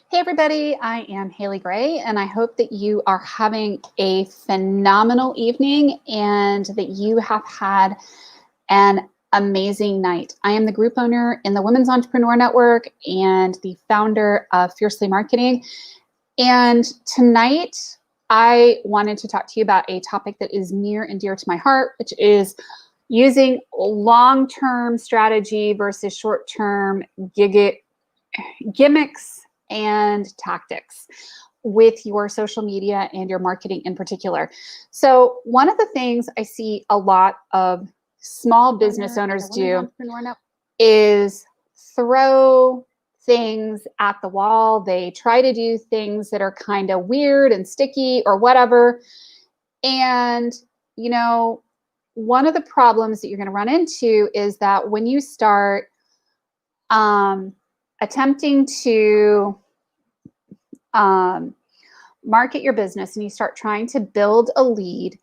Hey everybody, I am Haley Gray, and I hope that you are having a phenomenal evening and that you have had an amazing night. I am the group owner in the Women's Entrepreneur Network and the founder of Fiercely Marketing. And tonight, I wanted to talk to you about a topic that is near and dear to my heart, which is using long-term strategy versus short-term gimmicks and tactics with your social media and your marketing in particular. So one of the things I see a lot of small business owners do is throw things at the wall. They try to do things that are kind of weird and sticky or whatever. And, one of the problems that you're going to run into is that when you start attempting to market your business and you start trying to build a lead,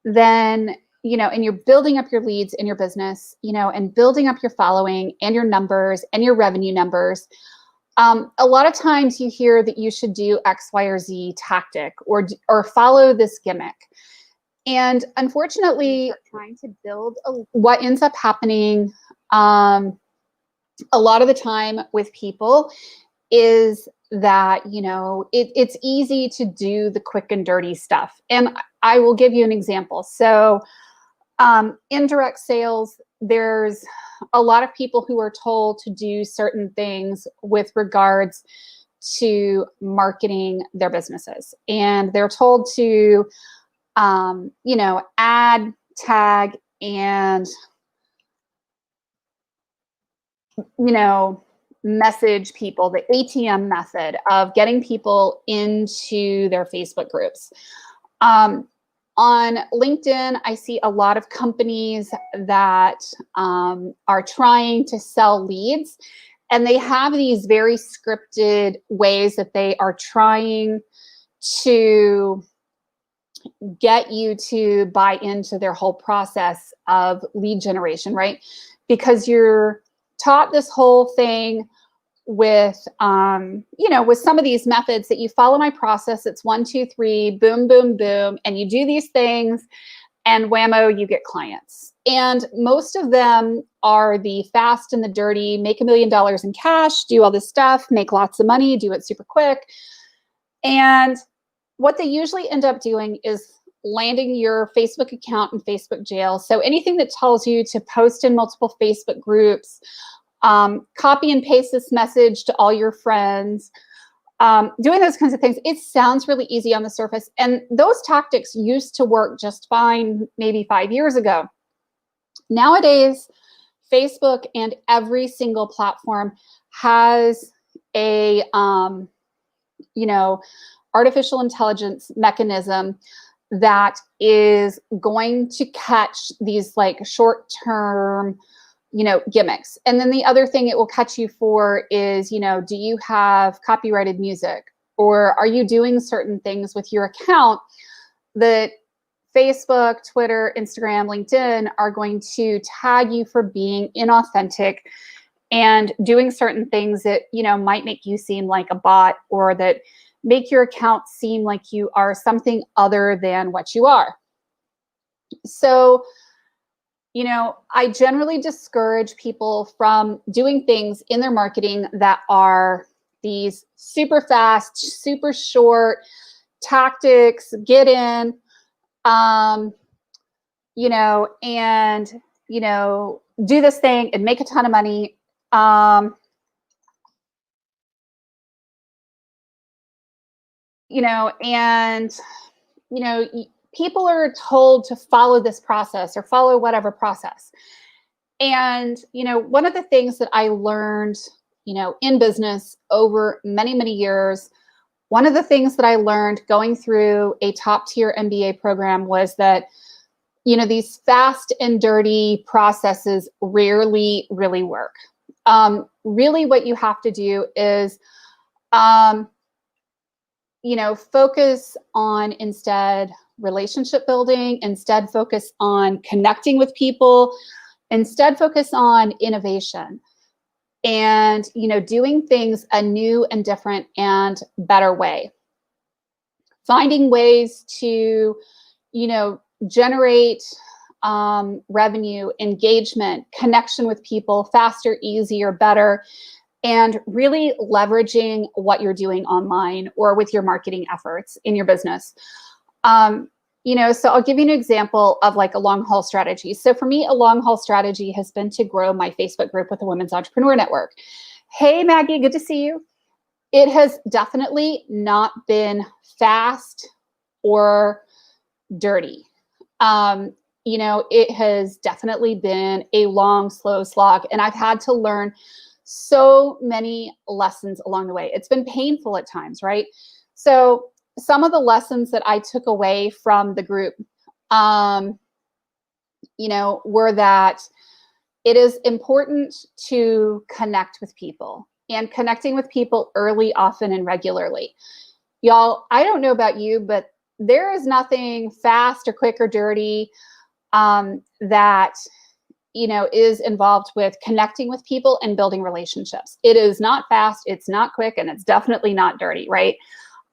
then, and you're building up your leads in your business, and building up your following and your numbers and your revenue numbers. A lot of times you hear that you should do X, Y, or Z tactic or follow this gimmick. And unfortunately, trying to build what ends up happening a lot of the time with people is that, it's easy to do the quick and dirty stuff. And I will give you an example. So indirect sales, there's a lot of people who are told to do certain things with regards to marketing their businesses. And they're told to, add, tag, and, message people, the ATM method of getting people into their Facebook groups. On LinkedIn, I see a lot of companies that are trying to sell leads, and they have these very scripted ways that they are trying to get you to buy into their whole process of lead generation, right? Because you're taught this whole thing with, with some of these methods that you follow my process. It's 1, 2, 3, boom, boom, boom. And you do these things and whammo, you get clients. And most of them are the fast and the dirty, make $1 million in cash, do all this stuff, make lots of money, do it super quick. And what they usually end up doing is landing your Facebook account in Facebook jail. So anything that tells you to post in multiple Facebook groups, copy and paste this message to all your friends, doing those kinds of things, it sounds really easy on the surface. And those tactics used to work just fine maybe 5 years ago. Nowadays, Facebook and every single platform has a, artificial intelligence mechanism that is going to catch these like short-term, gimmicks. And then the other thing it will catch you for is, do you have copyrighted music, or are you doing certain things with your account that Facebook, Twitter, Instagram, LinkedIn are going to tag you for being inauthentic and doing certain things that, might make you seem like a bot, or that make your account seem like you are something other than what you are. So, I generally discourage people from doing things in their marketing that are these super fast, super short tactics, get in, and, do this thing and make a ton of money. People are told to follow this process or follow whatever process. And, one of the things that I learned, in business over many, many years, one of the things that I learned going through a top tier MBA program was that, these fast and dirty processes rarely really work. Really what you have to do is, focus on instead relationship building, instead focus on connecting with people, instead focus on innovation. and, doing things a new and different and better way. Finding ways to, generate revenue, engagement, connection with people faster, easier, better, and really leveraging what you're doing online or with your marketing efforts in your business. So I'll give you an example of like a long haul strategy. So for me, a long haul strategy has been to grow my Facebook group with the Women's Entrepreneur Network. Hey, Maggie, good to see you. It has definitely not been fast or dirty. It has definitely been a long, slow slog, and I've had to learn so many lessons along the way. It's been painful at times, right? So some of the lessons that I took away from the group, were that it is important to connect with people, and connecting with people early, often, and regularly. Y'all, I don't know about you, but there is nothing fast or quick or dirty that is involved with connecting with people and building relationships. It is not fast, it's not quick, and it's definitely not dirty, right?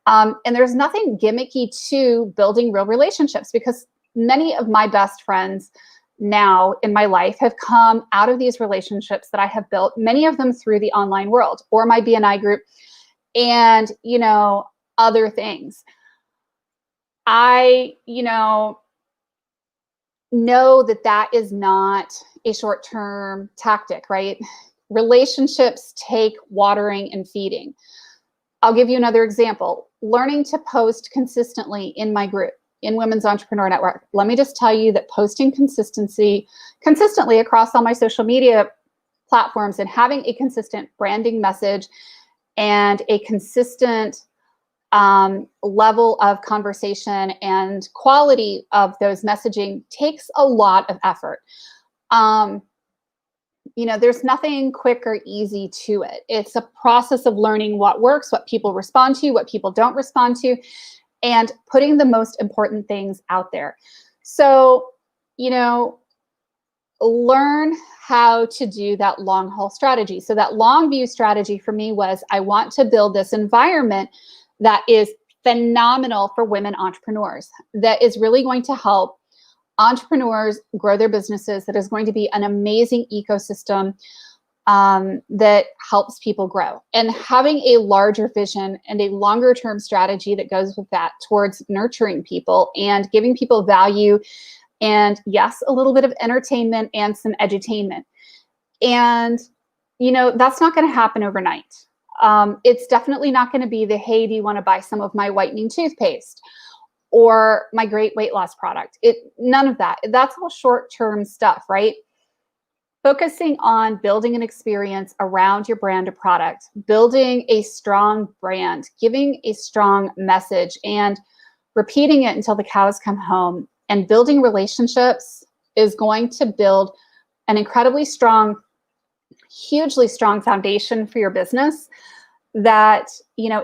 And there's nothing gimmicky to building real relationships, because many of my best friends now in my life have come out of these relationships that I have built, many of them through the online world or my BNI group and, other things. I, know that is not a short-term tactic, right? Relationships take watering and feeding. I'll give you another example. Learning to post consistently in my group, in Women's Entrepreneur Network. Let me just tell you that posting consistently across all my social media platforms and having a consistent branding message and a consistent level of conversation and quality of those messaging takes a lot of effort. There's nothing quick or easy to it. It's a process of learning what works, what people respond to, what people don't respond to, and putting the most important things out there. So, learn how to do that long haul strategy. So that long view strategy for me was, I want to build this environment that is phenomenal for women entrepreneurs, that is really going to help entrepreneurs grow their businesses, that is going to be an amazing ecosystem that helps people grow. And having a larger vision and a longer term strategy that goes with that towards nurturing people and giving people value and, yes, a little bit of entertainment and some edutainment. And, that's not going to happen overnight. It's definitely not going to be the, hey, do you want to buy some of my whitening toothpaste or my great weight loss product? None of that. That's all short-term stuff, right? Focusing on building an experience around your brand or product, building a strong brand, giving a strong message, and repeating it until the cows come home, and building relationships is going to build an incredibly strong, hugely strong foundation for your business that,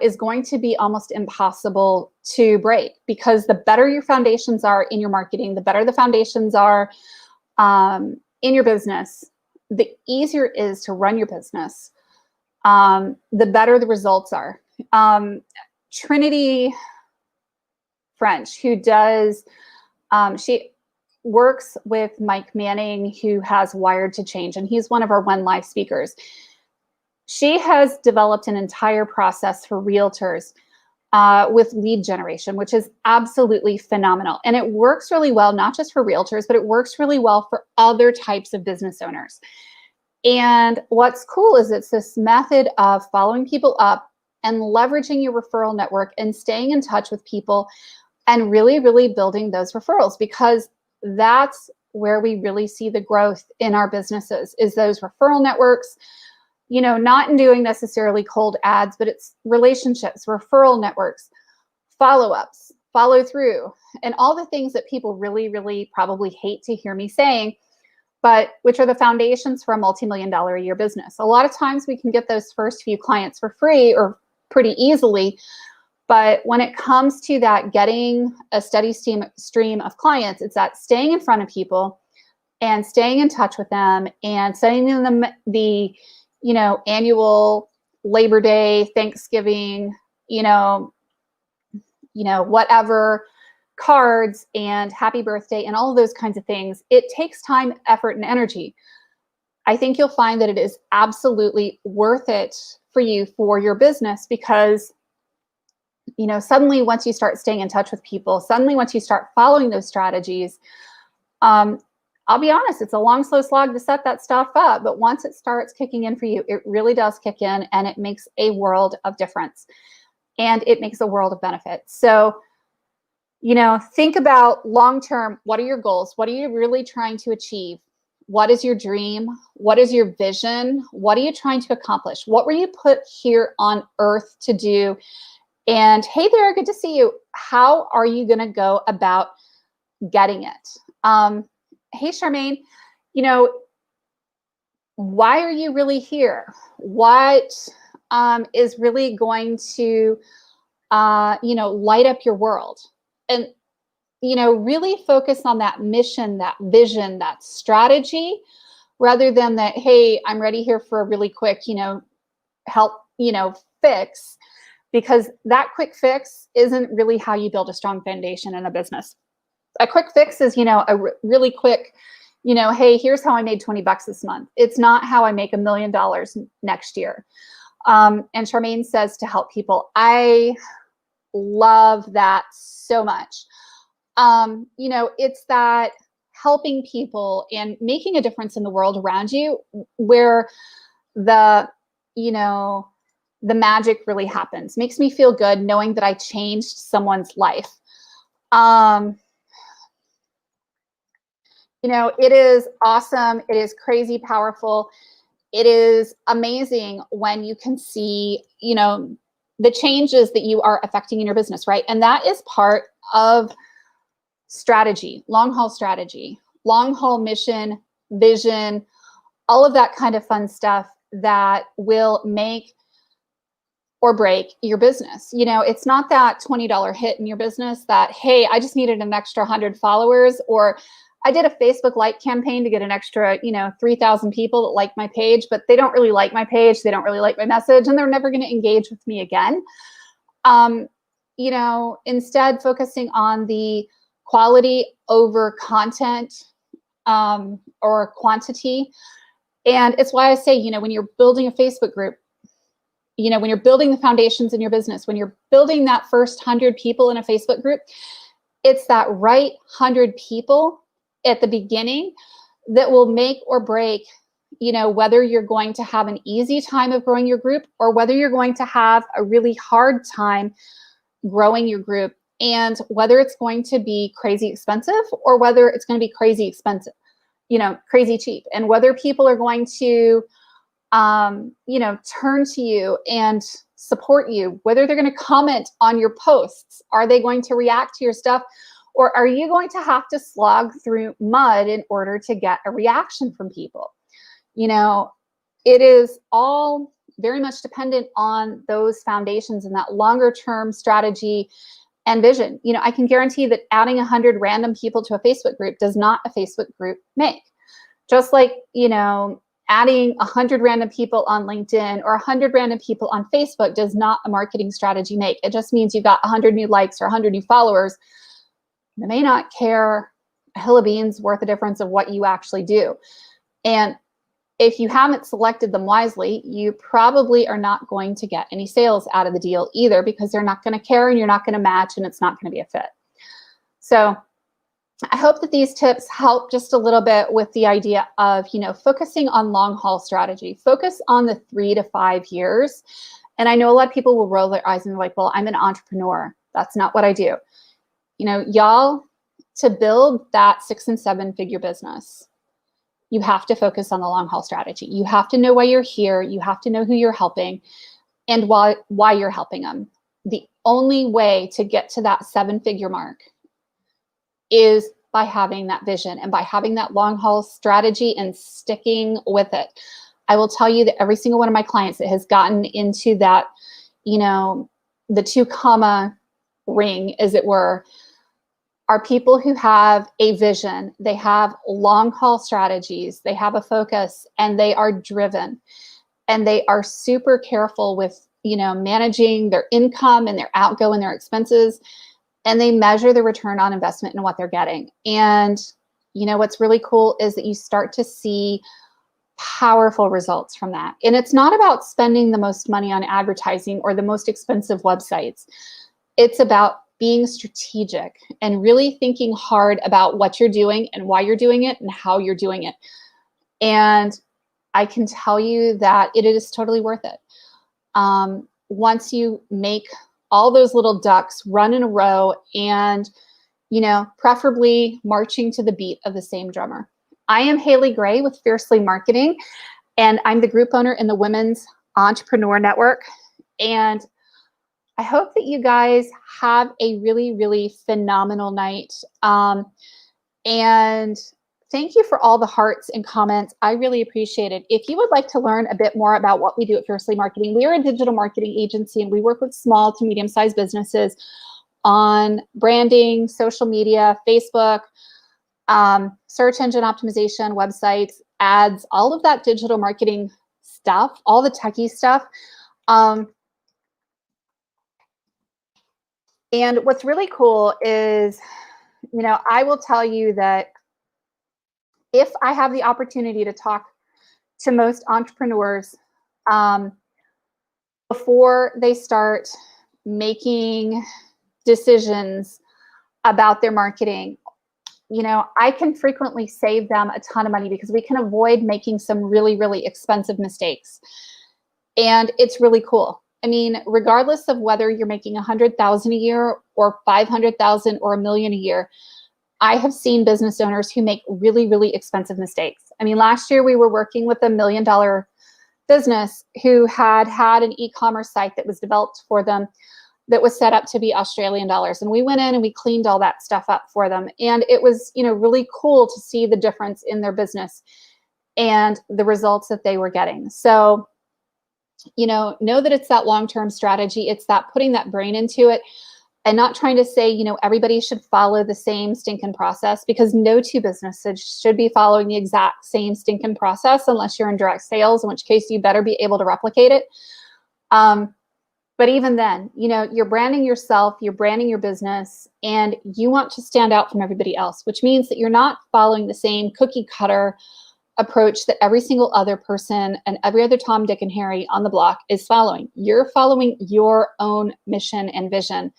is going to be almost impossible to break, because the better your foundations are in your marketing, the better the foundations are in your business, the easier it is to run your business, the better the results are. Trinity French, who does, she works with Mike Manning, who has Wired to Change, and he's one of our One Life speakers. She has developed an entire process for realtors with lead generation, which is absolutely phenomenal. And it works really well, not just for realtors, but it works really well for other types of business owners. And what's cool is it's this method of following people up and leveraging your referral network and staying in touch with people and really, really building those referrals, because that's where we really see the growth in our businesses, is those referral networks. Not in doing necessarily cold ads, but it's relationships, referral networks, follow-ups, follow through, and all the things that people really, really probably hate to hear me saying, but which are the foundations for a multi-million-dollar a year business. A lot of times we can get those first few clients for free or pretty easily, but when it comes to that getting a steady stream of clients, it's that staying in front of people and staying in touch with them and sending them the annual Labor Day, Thanksgiving, whatever, cards and happy birthday and all of those kinds of things. It takes time, effort, and energy. I think you'll find that it is absolutely worth it for you, for your business, because suddenly once you start staying in touch with people, suddenly once you start following those strategies, I'll be honest, it's a long, slow slog to set that stuff up, but once it starts kicking in for you, it really does kick in, and it makes a world of difference, and it makes a world of benefit. So, think about long-term, what are your goals? What are you really trying to achieve? What is your dream? What is your vision? What are you trying to accomplish? What were you put here on earth to do? And hey there, good to see you. How are you going to go about getting it? Hey, Charmaine, why are you really here? What is really going to, light up your world? And, really focus on that mission, that vision, that strategy, rather than that, hey, I'm ready here for a really quick, help, fix, because that quick fix isn't really how you build a strong foundation in a business. A quick fix is, really quick, hey, here's how I made $20 this month. It's not how I make $1 million next year. And Charmaine says to help people. I love that so much. It's that helping people and making a difference in the world around you where the magic really happens. Makes me feel good knowing that I changed someone's life. It is awesome. It is crazy powerful. It is amazing when you can see, the changes that you are affecting in your business, right? And that is part of strategy, long haul mission, vision, all of that kind of fun stuff that will make or break your business. It's not that $20 hit in your business that, hey, I just needed an extra 100 followers, or I did a Facebook like campaign to get an extra, 3,000 people that like my page, but they don't really like my page. They don't really like my message, and they're never going to engage with me again. Instead focusing on the quality over content, or quantity. And it's why I say, when you're building a Facebook group, when you're building the foundations in your business, when you're building that first 100 people in a Facebook group, it's that right 100 people at the beginning that will make or break, whether you're going to have an easy time of growing your group or whether you're going to have a really hard time growing your group, and whether it's going to be crazy expensive or whether it's going to be crazy expensive, crazy cheap, and whether people are going to, turn to you and support you, whether they're going to comment on your posts, are they going to react to your stuff, or are you going to have to slog through mud in order to get a reaction from people? It is all very much dependent on those foundations and that longer term strategy and vision. I can guarantee that adding 100 random people to a Facebook group does not a Facebook group make. Just like, adding 100 random people on LinkedIn or 100 random people on Facebook does not a marketing strategy make. It just means you got 100 new likes or 100 new followers. They may not care a hill of beans worth of difference of what you actually do. And if you haven't selected them wisely, you probably are not going to get any sales out of the deal either, because they're not going to care and you're not going to match and it's not going to be a fit. So I hope that these tips help just a little bit with the idea of, focusing on long haul strategy. Focus on the 3 to 5 years. And I know a lot of people will roll their eyes and they're like, well, I'm an entrepreneur. That's not what I do. Y'all, to build that 6 and 7 figure business, you have to focus on the long haul strategy. You have to know why you're here. You have to know who you're helping and why you're helping them. The only way to get to that 7-figure mark is by having that vision and by having that long haul strategy and sticking with it. I will tell you that every single one of my clients that has gotten into that, the 2 comma ring, as it were, are people who have a vision, they have long haul strategies, they have a focus, and they are driven. and they are super careful with, managing their income and their outgo and their expenses, and they measure the return on investment and what they're getting. And what's really cool is that you start to see powerful results from that. And it's not about spending the most money on advertising or the most expensive websites. It's about being strategic and really thinking hard about what you're doing and why you're doing it and how you're doing it. And I can tell you that it is totally worth it. Once you make all those little ducks run in a row and, preferably marching to the beat of the same drummer. I am Haley Gray with Fiercely Marketing, and I'm the group owner in the Women's Entrepreneur Network. And I hope that you guys have a really, really phenomenal night. And thank you for all the hearts and comments. I really appreciate it. If you would like to learn a bit more about what we do at Fiercely Marketing, we are a digital marketing agency, and we work with small to medium-sized businesses on branding, social media, Facebook, search engine optimization, websites, ads, all of that digital marketing stuff, all the techie stuff. And what's really cool is, I will tell you that if I have the opportunity to talk to most entrepreneurs before they start making decisions about their marketing, I can frequently save them a ton of money because we can avoid making some really, really expensive mistakes. And it's really cool. I mean, regardless of whether you're making $100,000 a year or $500,000 or $1 million a year, I have seen business owners who make really, really expensive mistakes. I mean, last year we were working with a $1 million business who had an e-commerce site that was developed for them that was set up to be Australian dollars. And we went in and we cleaned all that stuff up for them. And it was, really cool to see the difference in their business and the results that they were getting. So, know that it's that long-term strategy. It's that putting that brain into it and not trying to say, everybody should follow the same stinking process, because no two businesses should be following the exact same stinking process unless you're in direct sales, in which case you better be able to replicate it. But even then, you're branding yourself, you're branding your business, and you want to stand out from everybody else, which means that you're not following the same cookie cutter approach that every single other person and every other Tom, Dick, and Harry on the block is following. You're following your own mission and vision,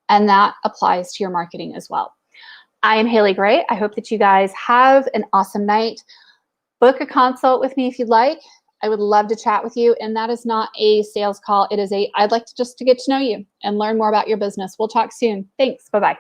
and that applies to your marketing as well. I am Haley Gray. I hope that you guys have an awesome night. Book a consult with me if you'd like. I would love to chat with you. And that is not a sales call. It is I'd like to just to get to know you and learn more about your business. We'll talk soon. Thanks. Bye-bye.